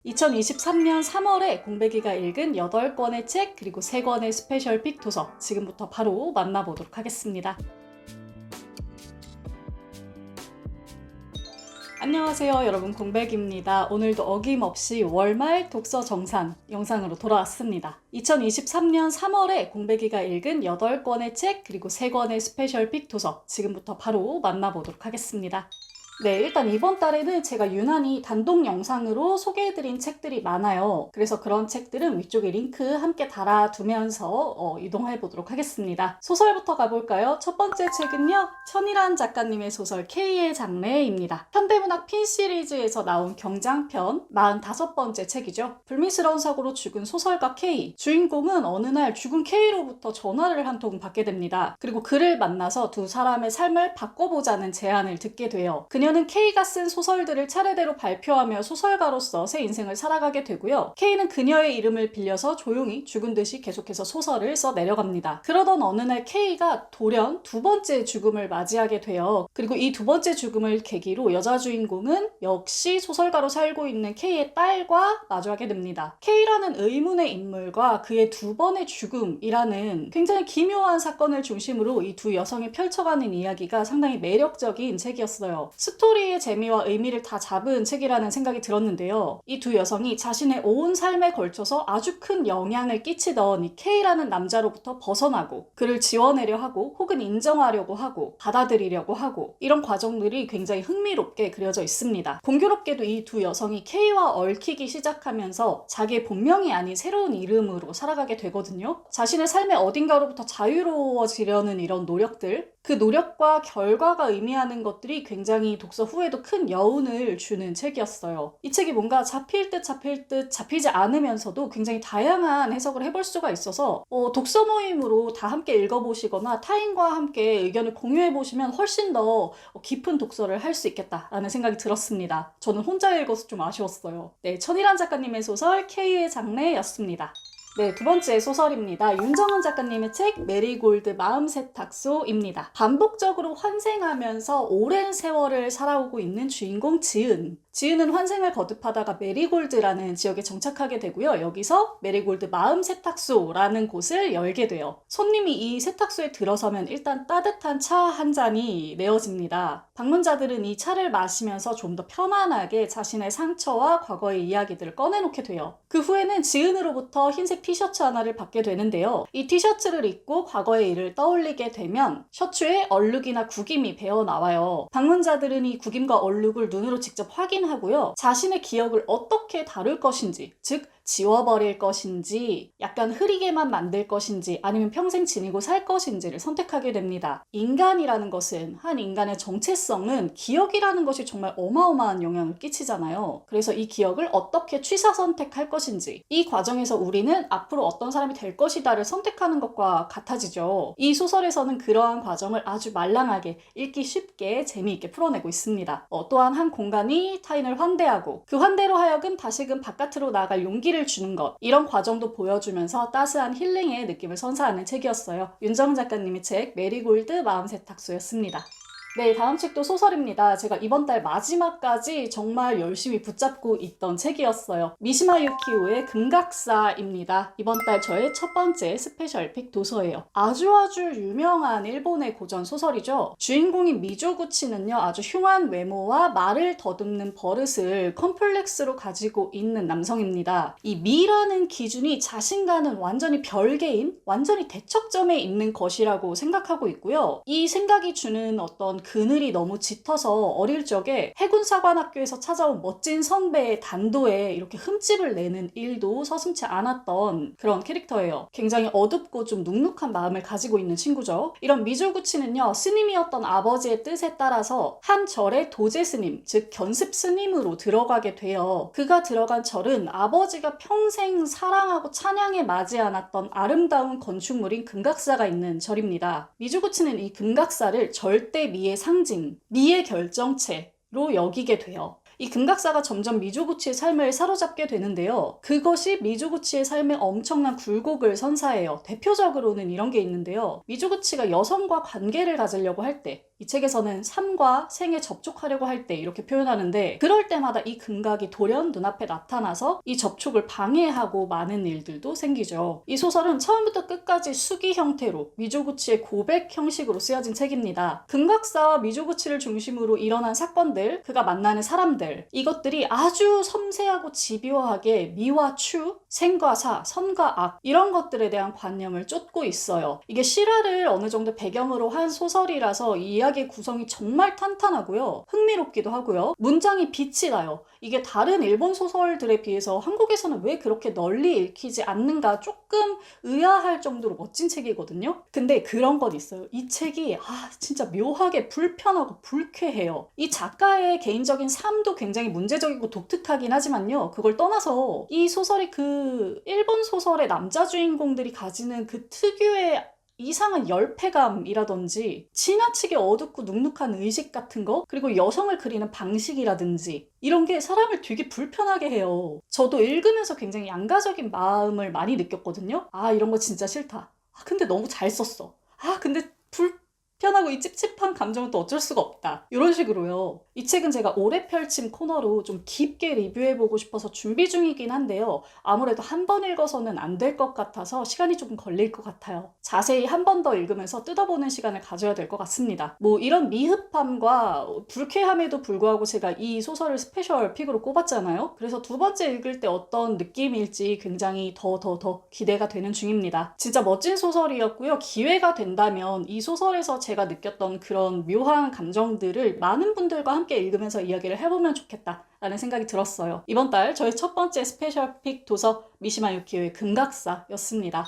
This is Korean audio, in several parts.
2023년 3월에 공백이가 읽은 8권의 책 그리고 3권의 스페셜픽 도서 지금부터 바로 만나보도록 하겠습니다. 안녕하세요 여러분, 공백입니다. 오늘도 어김없이 월말 독서 정산 영상으로 돌아왔습니다. 2023년 3월에 공백이가 읽은 8권의 책 그리고 3권의 스페셜픽 도서 지금부터 바로 만나보도록 하겠습니다. 네, 일단 이번 달에는 제가 유난히 단독 영상으로 소개해드린 책들이 많아요. 그래서 그런 책들은 위쪽에 링크 함께 달아두면서 이동해보도록 하겠습니다. 소설부터 가볼까요? 첫 번째 책은요, 천이란 작가님의 소설 K의 장래입니다. 현대문학 핀 시리즈에서 나온 경장편 45번째 책이죠. 불미스러운 사고로 죽은 소설가 K. 주인공은 어느 날 죽은 K로부터 전화를 한 통 받게 됩니다. 그리고 그를 만나서 두 사람의 삶을 바꿔보자는 제안을 듣게 돼요. 그녀는 K가 쓴 소설들을 차례대로 발표하며 소설가로서 새 인생을 살아가게 되고요. K는 그녀의 이름을 빌려서 조용히 죽은 듯이 계속해서 소설을 써 내려갑니다. 그러던 어느 날 K가 돌연 두 번째 죽음을 맞이하게 돼요. 그리고 이 두 번째 죽음을 계기로 여자 주인공은 역시 소설가로 살고 있는 K의 딸과 마주하게 됩니다. K라는 의문의 인물과 그의 두 번의 죽음이라는 굉장히 기묘한 사건을 중심으로 이 두 여성이 펼쳐가는 이야기가 상당히 매력적인 책이었어요. 스토리의 재미와 의미를 다 잡은 책이라는 생각이 들었는데요. 이 두 여성이 자신의 온 삶에 걸쳐서 아주 큰 영향을 끼치던 이 K라는 남자로부터 벗어나고 그를 지워내려 하고 혹은 인정하려고 하고 받아들이려고 하고 이런 과정들이 굉장히 흥미롭게 그려져 있습니다. 공교롭게도 이 두 여성이 K와 얽히기 시작하면서 자기의 본명이 아닌 새로운 이름으로 살아가게 되거든요. 자신의 삶의 어딘가로부터 자유로워지려는 이런 노력들, 그 노력과 결과가 의미하는 것들이 굉장히 독서 후에도 큰 여운을 주는 책이었어요. 이 책이 뭔가 잡힐 듯 잡히지 않으면서도 굉장히 다양한 해석을 해볼 수가 있어서 독서 모임으로 다 함께 읽어보시거나 타인과 함께 의견을 공유해보시면 훨씬 더 깊은 독서를 할 수 있겠다라는 생각이 들었습니다. 저는 혼자 읽어서 좀 아쉬웠어요. 네, 천이란 작가님의 소설 K의 장래였습니다. 네, 두 번째 소설입니다. 윤정은 작가님의 책 메리골드 마음 세탁소입니다. 반복적으로 환생하면서 오랜 세월을 살아오고 있는 주인공 지은은 환생을 거듭하다가 메리골드라는 지역에 정착하게 되고요. 여기서 메리골드 마음 세탁소라는 곳을 열게 돼요. 손님이 이 세탁소에 들어서면 일단 따뜻한 차 한 잔이 내어집니다. 방문자들은 이 차를 마시면서 좀 더 편안하게 자신의 상처와 과거의 이야기들을 꺼내놓게 돼요. 그 후에는 지은으로부터 흰색 티셔츠 하나를 받게 되는데요. 이 티셔츠를 입고 과거의 일을 떠올리게 되면 셔츠에 얼룩이나 구김이 배어 나와요. 방문자들은 이 구김과 얼룩을 눈으로 직접 확인하고요. 자신의 기억을 어떻게 다룰 것인지, 즉 지워버릴 것인지, 약간 흐리게만 만들 것인지, 아니면 평생 지니고 살 것인지를 선택하게 됩니다. 인간이라는 것은, 한 인간의 정체성은 기억이라는 것이 정말 어마어마한 영향을 끼치잖아요. 그래서 이 기억을 어떻게 취사 선택할 것인지, 이 과정에서 우리는 앞으로 어떤 사람이 될 것이다를 선택하는 것과 같아지죠. 이 소설에서는 그러한 과정을 아주 말랑하게, 읽기 쉽게 재미있게 풀어내고 있습니다. 또한 한 공간이 타인을 환대하고 그 환대로 하여금 다시금 바깥으로 나아갈 용기를 주는 것, 이런 과정도 보여주면서 따스한 힐링의 느낌을 선사하는 책이었어요. 윤정은 작가님의 책 메리골드 마음 세탁소였습니다. 네, 다음 책도 소설입니다. 제가 이번 달 마지막까지 정말 열심히 붙잡고 있던 책이었어요. 미시마 유키오의 금각사입니다. 이번 달 저의 첫 번째 스페셜픽 도서예요. 아주 유명한 일본의 고전 소설이죠. 주인공인 미조구치는요, 아주 흉한 외모와 말을 더듬는 버릇을 컴플렉스로 가지고 있는 남성입니다. 이 미라는 기준이 자신과는 완전히 별개인, 완전히 대척점에 있는 것이라고 생각하고 있고요. 이 생각이 주는 어떤 그늘이 너무 짙어서 어릴 적에 해군사관학교에서 찾아온 멋진 선배의 단도에 이렇게 흠집을 내는 일도 서슴지 않았던 그런 캐릭터예요. 굉장히 어둡고 좀 눅눅한 마음을 가지고 있는 친구죠. 이런 미조구치는요, 스님이었던 아버지의 뜻에 따라서 한 절의 도제 스님, 즉 견습 스님으로 들어가게 돼요. 그가 들어간 절은 아버지가 평생 사랑하고 찬양에 맞지 않았던 아름다운 건축물인 금각사가 있는 절입니다. 미조구치는 이 금각사를 절대 미의 상징, 미의 결정체로 여기게 돼요. 이 금각사가 점점 미조구치의 삶을 사로잡게 되는데요. 그것이 미조구치의 삶에 엄청난 굴곡을 선사해요. 대표적으로는 이런 게 있는데요. 미조구치가 여성과 관계를 가지려고 할 때, 이 책에서는 삶과 생에 접촉하려고 할 때 이렇게 표현하는데, 그럴 때마다 이 금각이 돌연 눈앞에 나타나서 이 접촉을 방해하고 많은 일들도 생기죠. 이 소설은 처음부터 끝까지 수기 형태로 미조구치의 고백 형식으로 쓰여진 책입니다. 금각사와 미조구치를 중심으로 일어난 사건들, 그가 만나는 사람들, 이것들이 아주 섬세하고 집요하게 미와 추, 생과 사, 선과 악, 이런 것들에 대한 관념을 쫓고 있어요. 이게 실화를 어느 정도 배경으로 한 소설이라서 이 이야기의 구성이 정말 탄탄하고요. 흥미롭기도 하고요. 문장이 빛이 나요. 이게 다른 일본 소설들에 비해서 한국에서는 왜 그렇게 널리 읽히지 않는가 조금 의아할 정도로 멋진 책이거든요. 근데 그런 건 있어요. 이 책이 진짜 묘하게 불편하고 불쾌해요. 이 작가의 개인적인 삶도 굉장히 문제적이고 독특하긴 하지만요. 그걸 떠나서 이 소설이 그 일본 소설의 남자 주인공들이 가지는 그 특유의 이상한 열패감이라든지 지나치게 어둡고 눅눅한 의식 같은 거, 그리고 여성을 그리는 방식이라든지 이런 게 사람을 되게 불편하게 해요. 저도 읽으면서 굉장히 양가적인 마음을 많이 느꼈거든요. 이런 거 진짜 싫다. 근데 너무 잘 썼어. 근데 불편하고 이 찝찝한 감정은 또 어쩔 수가 없다. 이런 식으로요. 이 책은 제가 올해 펼침 코너로 좀 깊게 리뷰해보고 싶어서 준비 중이긴 한데요. 아무래도 한 번 읽어서는 안 될 것 같아서 시간이 조금 걸릴 것 같아요. 자세히 한 번 더 읽으면서 뜯어보는 시간을 가져야 될 것 같습니다. 이런 미흡함과 불쾌함에도 불구하고 제가 이 소설을 스페셜 픽으로 꼽았잖아요. 그래서 두 번째 읽을 때 어떤 느낌일지 굉장히 더 기대가 되는 중입니다. 진짜 멋진 소설이었고요. 기회가 된다면 이 소설에서 제가 느꼈던 그런 묘한 감정들을 많은 분들과 함께 읽으면서 이야기를 해보면 좋겠다 라는 생각이 들었어요. 이번 달 저의 첫 번째 스페셜 픽 도서 미시마 유키오의 금각사였습니다.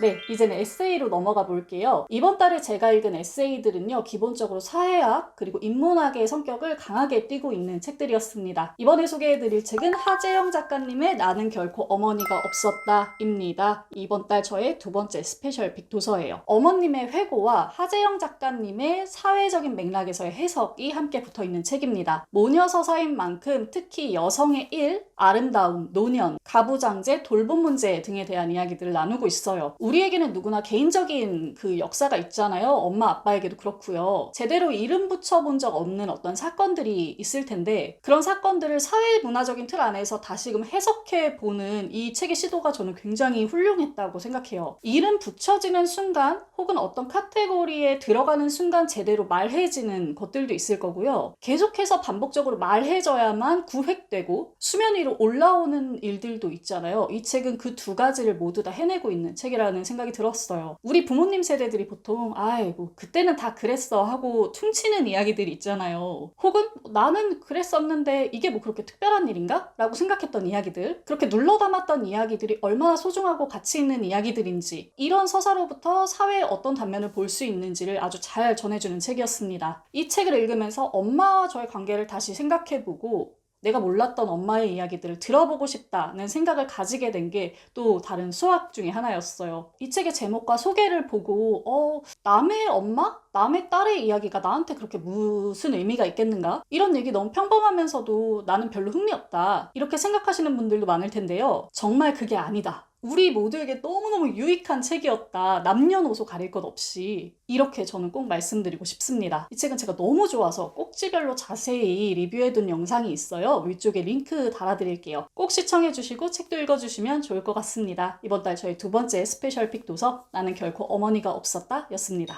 네, 이제는 에세이로 넘어가 볼게요. 이번 달에 제가 읽은 에세이들은요, 기본적으로 사회학 그리고 인문학의 성격을 강하게 띠고 있는 책들이었습니다. 이번에 소개해드릴 책은 하재영 작가님의 나는 결코 어머니가 없었다 입니다. 이번 달 저의 두 번째 스페셜 픽 도서예요. 어머님의 회고와 하재영 작가님의 사회적인 맥락에서의 해석이 함께 붙어있는 책입니다. 모녀 서사인 만큼 특히 여성의 일, 아름다움, 노년, 가부장제, 돌봄 문제 등에 대한 이야기들을 나누고 있어요. 우리에게는 누구나 개인적인 그 역사가 있잖아요. 엄마 아빠에게도 그렇고요. 제대로 이름 붙여본 적 없는 어떤 사건들이 있을 텐데, 그런 사건들을 사회문화적인 틀 안에서 다시금 해석해보는 이 책의 시도가 저는 굉장히 훌륭했다고 생각해요. 이름 붙여지는 순간 혹은 어떤 카테고리에 들어가는 순간 제대로 말해지는 것들도 있을 거고요. 계속해서 반복적으로 말해져야만 구획되고 수면 위로 올라오는 일들도 있잖아요. 이 책은 그 두 가지를 모두 다 해내고 있는 책이라는 생각이 들었어요. 우리 부모님 세대들이 보통 아이고 그때는 다 그랬어 하고 퉁치는 이야기들이 있잖아요. 혹은 나는 그랬었는데 이게 뭐 그렇게 특별한 일인가? 라고 생각했던 이야기들, 그렇게 눌러담았던 이야기들이 얼마나 소중하고 가치 있는 이야기들인지, 이런 서사로부터 사회의 어떤 단면을 볼 수 있는지를 아주 잘 전해주는 책이었습니다. 이 책을 읽으면서 엄마와 저의 관계를 다시 생각해보고 내가 몰랐던 엄마의 이야기들을 들어보고 싶다는 생각을 가지게 된 게 또 다른 수학 중에 하나였어요. 이 책의 제목과 소개를 보고 남의 엄마? 남의 딸의 이야기가 나한테 그렇게 무슨 의미가 있겠는가? 이런 얘기 너무 평범하면서도 나는 별로 흥미없다, 이렇게 생각하시는 분들도 많을 텐데요. 정말 그게 아니다. 우리 모두에게 너무너무 유익한 책이었다. 남녀노소 가릴 것 없이. 이렇게 저는 꼭 말씀드리고 싶습니다. 이 책은 제가 너무 좋아서 꼭지별로 자세히 리뷰해둔 영상이 있어요. 위쪽에 링크 달아드릴게요. 꼭 시청해주시고 책도 읽어주시면 좋을 것 같습니다. 이번 달 저희 두 번째 스페셜 픽 도서 나는 결코 어머니가 없었다 였습니다.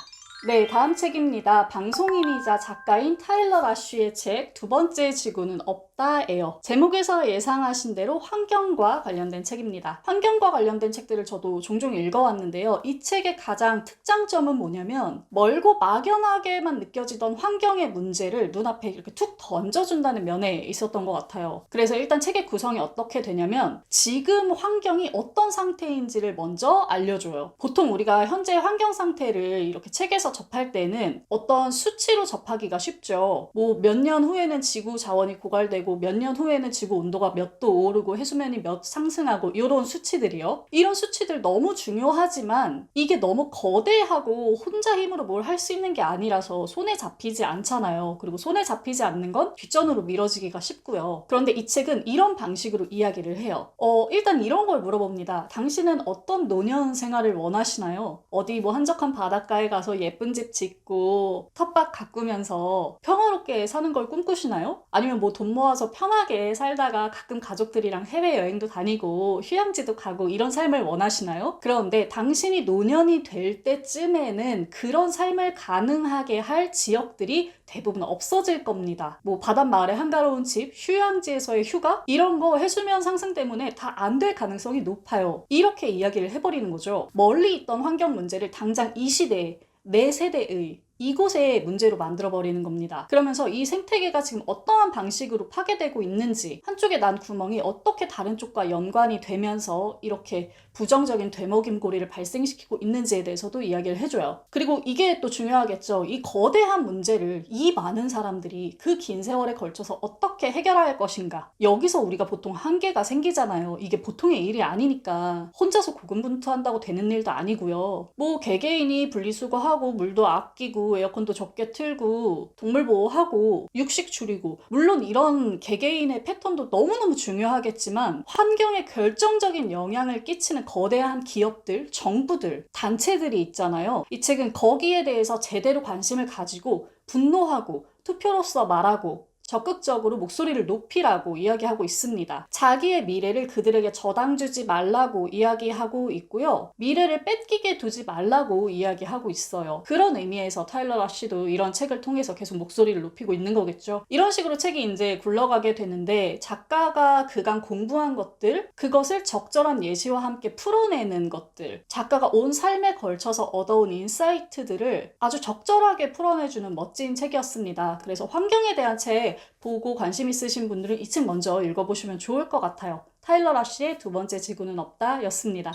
네, 다음 책입니다. 방송인이자 작가인 타일러 라쉬의 책 두 번째 지구는 없다예요. 제목에서 예상하신 대로 환경과 관련된 책입니다. 환경과 관련된 책들을 저도 종종 읽어왔는데요. 이 책의 가장 특장점은 뭐냐면 멀고 막연하게만 느껴지던 환경의 문제를 눈앞에 이렇게 툭 던져준다는 면에 있었던 것 같아요. 그래서 일단 책의 구성이 어떻게 되냐면 지금 환경이 어떤 상태인지를 먼저 알려줘요. 보통 우리가 현재 환경 상태를 이렇게 책에서 접할 때는 어떤 수치로 접하기가 쉽죠. 뭐 몇 년 후에는 지구 자원이 고갈되고 몇 년 후에는 지구 온도가 몇 도 오르고 해수면이 몇 상승하고 이런 수치들이요. 이런 수치들 너무 중요하지만 이게 너무 거대하고 혼자 힘으로 뭘 할 수 있는 게 아니라서 손에 잡히지 않잖아요. 그리고 손에 잡히지 않는 건 뒷전으로 미뤄지기가 쉽고요. 그런데 이 책은 이런 방식으로 이야기를 해요. 일단 이런 걸 물어봅니다. 당신은 어떤 노년 생활을 원하시나요? 어디 뭐 한적한 바닷가에 가서 예쁜 예쁜 집 짓고 텃밭 가꾸면서 평화롭게 사는 걸 꿈꾸시나요? 아니면 뭐 돈 모아서 편하게 살다가 가끔 가족들이랑 해외여행도 다니고 휴양지도 가고 이런 삶을 원하시나요? 그런데 당신이 노년이 될 때쯤에는 그런 삶을 가능하게 할 지역들이 대부분 없어질 겁니다. 뭐 바닷마을의 한가로운 집, 휴양지에서의 휴가 이런 거 해수면 상승 때문에 다 안 될 가능성이 높아요. 이렇게 이야기를 해버리는 거죠. 멀리 있던 환경 문제를 당장 이 시대에 내 세대의 이곳의 문제로 만들어버리는 겁니다. 그러면서 이 생태계가 지금 어떠한 방식으로 파괴되고 있는지, 한쪽에 난 구멍이 어떻게 다른 쪽과 연관이 되면서 이렇게 부정적인 되먹임고리를 발생시키고 있는지에 대해서도 이야기를 해줘요. 그리고 이게 또 중요하겠죠. 이 거대한 문제를 이 많은 사람들이 그 긴 세월에 걸쳐서 어떻게 해결할 것인가. 여기서 우리가 보통 한계가 생기잖아요. 이게 보통의 일이 아니니까 혼자서 고군분투한다고 되는 일도 아니고요. 뭐 개개인이 분리수거하고 물도 아끼고 에어컨도 적게 틀고 동물 보호하고 육식 줄이고 물론 이런 개개인의 패턴도 너무너무 중요하겠지만 환경에 결정적인 영향을 끼치는 거대한 기업들, 정부들, 단체들이 있잖아요. 이 책은 거기에 대해서 제대로 관심을 가지고 분노하고 투표로서 말하고 적극적으로 목소리를 높이라고 이야기하고 있습니다. 자기의 미래를 그들에게 저당 주지 말라고 이야기하고 있고요. 미래를 뺏기게 두지 말라고 이야기하고 있어요. 그런 의미에서 타일러 라쉬도 이런 책을 통해서 계속 목소리를 높이고 있는 거겠죠. 이런 식으로 책이 이제 굴러가게 되는데 작가가 그간 공부한 것들, 그것을 적절한 예시와 함께 풀어내는 것들, 작가가 온 삶에 걸쳐서 얻어온 인사이트들을 아주 적절하게 풀어내주는 멋진 책이었습니다. 그래서 환경에 대한 책 보고 관심 있으신 분들은 이 책 먼저 읽어보시면 좋을 것 같아요. 타일러 라쉬의 두 번째 지구는 없다 였습니다.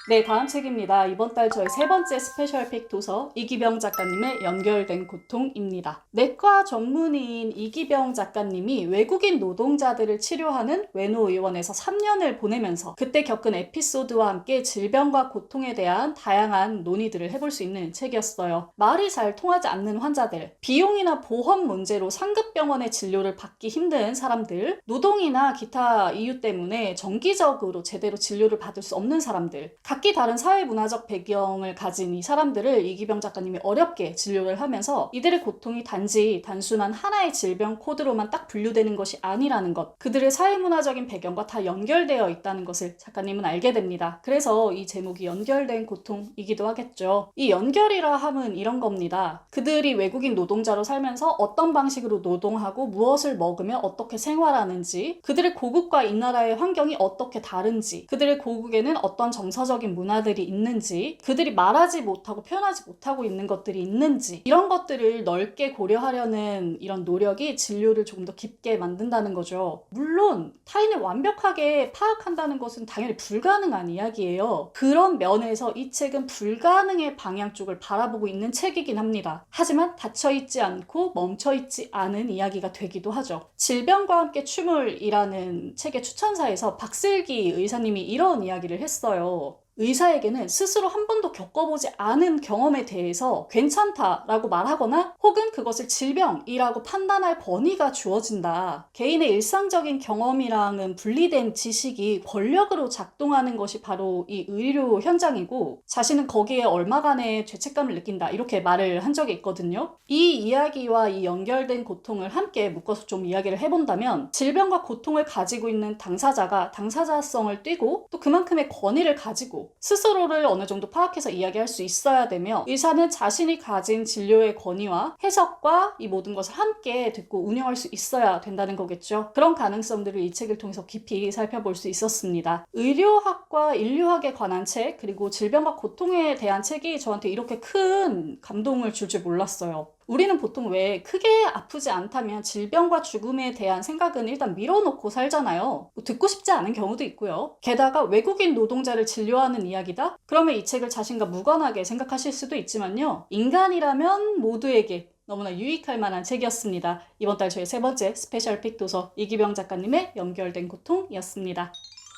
네, 다음 책입니다. 이번 달 저의 세 번째 스페셜픽 도서 이기병 작가님의 연결된 고통입니다. 내과 전문의인 이기병 작가님이 외국인 노동자들을 치료하는 외노의원에서 3년을 보내면서 그때 겪은 에피소드와 함께 질병과 고통에 대한 다양한 논의들을 해볼 수 있는 책이었어요. 말이 잘 통하지 않는 환자들, 비용이나 보험 문제로 상급병원의 진료를 받기 힘든 사람들, 노동이나 기타 이유 때문에 정기적으로 제대로 진료를 받을 수 없는 사람들, 각기 다른 사회문화적 배경을 가진 이 사람들을 이기병 작가님이 어렵게 진료를 하면서 이들의 고통이 단순한 하나의 질병 코드로만 딱 분류되는 것이 아니라는 것, 그들의 사회문화적인 배경과 다 연결되어 있다는 것을 작가님은 알게 됩니다. 그래서 이 제목이 연결된 고통이기도 하겠죠. 이 연결이라 함은 이런 겁니다. 그들이 외국인 노동자로 살면서 어떤 방식으로 노동하고 무엇을 먹으며 어떻게 생활하는지, 그들의 고국과 이 나라의 환경이 어떻게 다른지, 그들의 고국에는 어떤 정서적인 문화들이 있는지, 그들이 말하지 못하고 표현하지 못하고 있는 것들이 있는지, 이런 것들을 넓게 고려하려는 이런 노력이 진료를 조금 더 깊게 만든다는 거죠. 물론 타인을 완벽하게 파악한다는 것은 당연히 불가능한 이야기예요. 그런 면에서 이 책은 불가능의 방향 쪽을 바라보고 있는 책이긴 합니다. 하지만 닫혀있지 않고 멈춰있지 않은 이야기가 되기도 하죠. 질병과 함께 춤을이라는 책의 추천사에서 박슬기 의사님이 이런 이야기를 했어요. 의사에게는 스스로 한 번도 겪어보지 않은 경험에 대해서 괜찮다라고 말하거나 혹은 그것을 질병이라고 판단할 권위가 주어진다. 개인의 일상적인 경험이랑은 분리된 지식이 권력으로 작동하는 것이 바로 이 의료 현장이고 자신은 거기에 얼마간의 죄책감을 느낀다. 이렇게 말을 한 적이 있거든요. 이 이야기와 이 연결된 고통을 함께 묶어서 좀 이야기를 해본다면 질병과 고통을 가지고 있는 당사자가 당사자성을 띠고 또 그만큼의 권위를 가지고 스스로를 어느 정도 파악해서 이야기할 수 있어야 되며 의사는 자신이 가진 진료의 권위와 해석과 이 모든 것을 함께 듣고 운영할 수 있어야 된다는 거겠죠. 그런 가능성들을 이 책을 통해서 깊이 살펴볼 수 있었습니다. 의료학과 인류학에 관한 책 그리고 질병과 고통에 대한 책이 저한테 이렇게 큰 감동을 줄 줄 몰랐어요. 우리는 보통 왜 크게 아프지 않다면 질병과 죽음에 대한 생각은 일단 밀어놓고 살잖아요. 듣고 싶지 않은 경우도 있고요. 게다가 외국인 노동자를 진료하는 이야기다? 그러면 이 책을 자신과 무관하게 생각하실 수도 있지만요. 인간이라면 모두에게 너무나 유익할 만한 책이었습니다. 이번 달 저의 세 번째 스페셜 픽 도서 이기병 작가님의 연결된 고통이었습니다.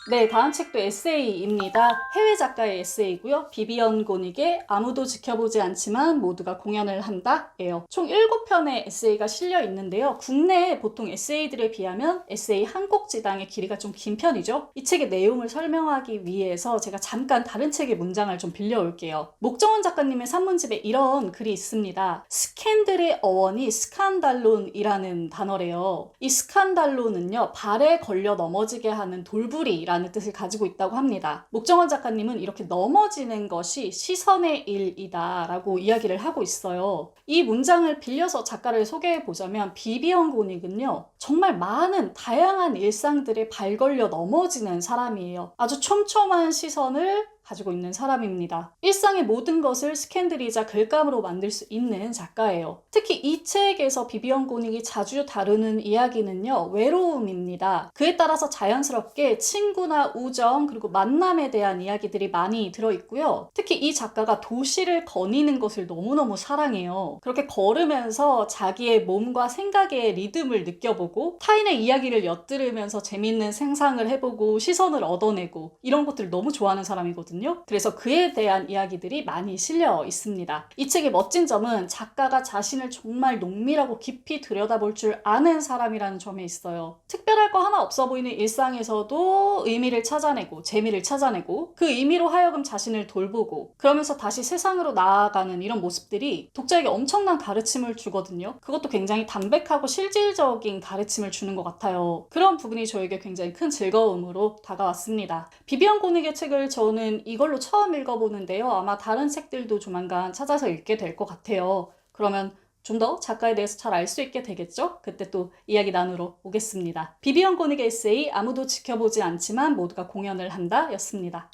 네, 다음 책도 에세이입니다. 해외 작가의 에세이고요. 비비언 고닉의 아무도 지켜보지 않지만 모두가 공연을 한다예요. 총 7편의 에세이가 실려 있는데요. 국내에 보통 에세이들에 비하면 에세이 한 꼭지당의 길이가 좀 긴 편이죠. 이 책의 내용을 설명하기 위해서 제가 잠깐 다른 책의 문장을 좀 빌려올게요. 목정원 작가님의 산문집에 이런 글이 있습니다. 스캔들의 어원이 스칸달론이라는 단어래요. 이 스칸달론은요, 발에 걸려 넘어지게 하는 돌부리라는 뜻을 가지고 있다고 합니다. 목정원 작가님은 이렇게 넘어지는 것이 시선의 일이다 라고 이야기를 하고 있어요. 이 문장을 빌려서 작가를 소개해 보자면 비비언 고닉은요, 정말 많은 다양한 일상들에 발 걸려 넘어지는 사람이에요. 아주 촘촘한 시선을 가지고 있는 사람입니다. 일상의 모든 것을 스캔들이자 글감으로 만들 수 있는 작가예요. 특히 이 책에서 비비언 고닉이 자주 다루는 이야기는요, 외로움입니다. 그에 따라서 자연스럽게 친구나 우정 그리고 만남에 대한 이야기들이 많이 들어있고요. 특히 이 작가가 도시를 거니는 것을 너무너무 사랑해요. 그렇게 걸으면서 자기의 몸과 생각의 리듬을 느껴보고 타인의 이야기를 엿들으면서 재밌는 상상을 해보고 시선을 얻어내고 이런 것들을 너무 좋아하는 사람이거든요. 그래서 그에 대한 이야기들이 많이 실려 있습니다. 이 책의 멋진 점은 작가가 자신을 정말 농밀하고 깊이 들여다볼 줄 아는 사람이라는 점에 있어요. 특별할 거 하나 없어 보이는 일상에서도 의미를 찾아내고 재미를 찾아내고 그 의미로 하여금 자신을 돌보고 그러면서 다시 세상으로 나아가는 이런 모습들이 독자에게 엄청난 가르침을 주거든요. 그것도 굉장히 담백하고 실질적인 가르침을 주는 것 같아요. 그런 부분이 저에게 굉장히 큰 즐거움으로 다가왔습니다. 비비언 고닉의 책을 저는 이걸로 처음 읽어보는데요. 아마 다른 책들도 조만간 찾아서 읽게 될 것 같아요. 그러면 좀 더 작가에 대해서 잘 알 수 있게 되겠죠? 그때 또 이야기 나누러 오겠습니다. 비비언 고닉의 에세이 아무도 지켜보지 않지만 모두가 공연을 한다 였습니다.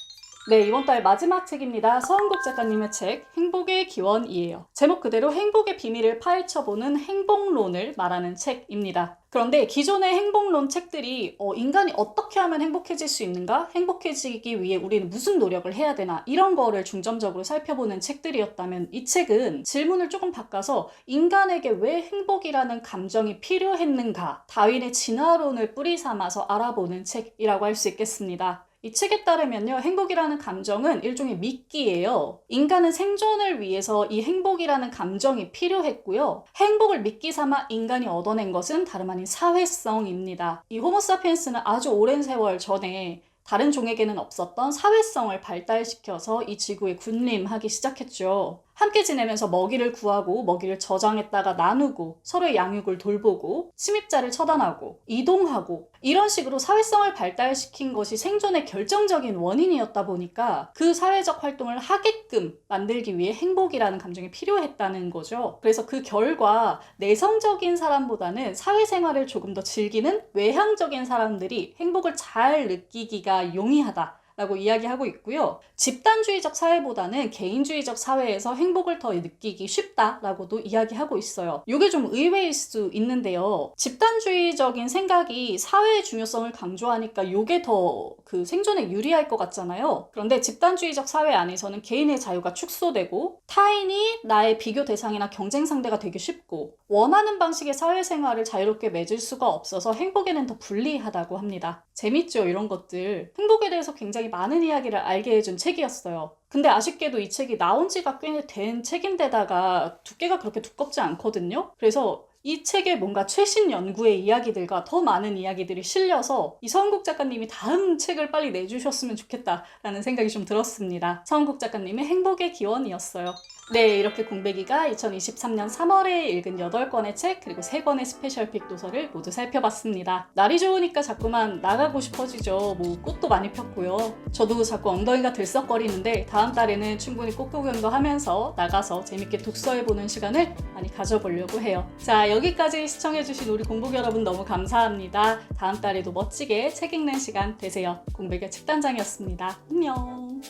네, 이번 달 마지막 책입니다. 서은국 작가님의 책 행복의 기원이에요. 제목 그대로 행복의 비밀을 파헤쳐보는 행복론을 말하는 책입니다. 그런데 기존의 행복론 책들이 인간이 어떻게 하면 행복해질 수 있는가? 행복해지기 위해 우리는 무슨 노력을 해야 되나? 이런 거를 중점적으로 살펴보는 책들이었다면 이 책은 질문을 조금 바꿔서 인간에게 왜 행복이라는 감정이 필요했는가? 다윈의 진화론을 뿌리 삼아서 알아보는 책이라고 할 수 있겠습니다. 이 책에 따르면요, 행복이라는 감정은 일종의 미끼예요. 인간은 생존을 위해서 이 행복이라는 감정이 필요했고요. 행복을 미끼 삼아 인간이 얻어낸 것은 다름 아닌 사회성입니다. 이 호모사피엔스는 아주 오랜 세월 전에 다른 종에게는 없었던 사회성을 발달시켜서 이 지구에 군림하기 시작했죠. 함께 지내면서 먹이를 구하고 먹이를 저장했다가 나누고 서로의 양육을 돌보고 침입자를 처단하고 이동하고 이런 식으로 사회성을 발달시킨 것이 생존의 결정적인 원인이었다 보니까 그 사회적 활동을 하게끔 만들기 위해 행복이라는 감정이 필요했다는 거죠. 그래서 그 결과 내성적인 사람보다는 사회생활을 조금 더 즐기는 외향적인 사람들이 행복을 잘 느끼기가 용이하다 라고 이야기하고 있고요. 집단주의적 사회보다는 개인주의적 사회에서 행복을 더 느끼기 쉽다라고도 이야기하고 있어요. 이게 좀 의외일 수 있는데요. 집단주의적인 생각이 사회의 중요성을 강조하니까 이게 더 그 생존에 유리할 것 같잖아요. 그런데 집단주의적 사회 안에서는 개인의 자유가 축소되고 타인이 나의 비교 대상이나 경쟁 상대가 되기 쉽고 원하는 방식의 사회생활을 자유롭게 맺을 수가 없어서 행복에는 더 불리하다고 합니다. 재밌죠, 이런 것들. 행복에 대해서 굉장히 많은 이야기를 알게 해준 책이었어요. 근데 아쉽게도 이 책이 나온 지가 꽤 된 책인데다가 두께가 그렇게 두껍지 않거든요. 그래서 이 책에 뭔가 최신 연구의 이야기들과 더 많은 이야기들이 실려서 이 서은국 작가님이 다음 책을 빨리 내주셨으면 좋겠다라는 생각이 좀 들었습니다. 서은국 작가님의 행복의 기원이었어요. 네, 이렇게 공백이가 2023년 3월에 읽은 8권의 책 그리고 3권의 스페셜픽 도서를 모두 살펴봤습니다. 날이 좋으니까 자꾸만 나가고 싶어지죠. 뭐 꽃도 많이 폈고요. 저도 자꾸 엉덩이가 들썩거리는데 다음 달에는 충분히 꽃 구경도 하면서 나가서 재밌게 독서해보는 시간을 많이 가져보려고 해요. 자, 여기까지 시청해주신 우리 공복 여러분 너무 감사합니다. 다음 달에도 멋지게 책 읽는 시간 되세요. 공백의 책단장이었습니다. 안녕.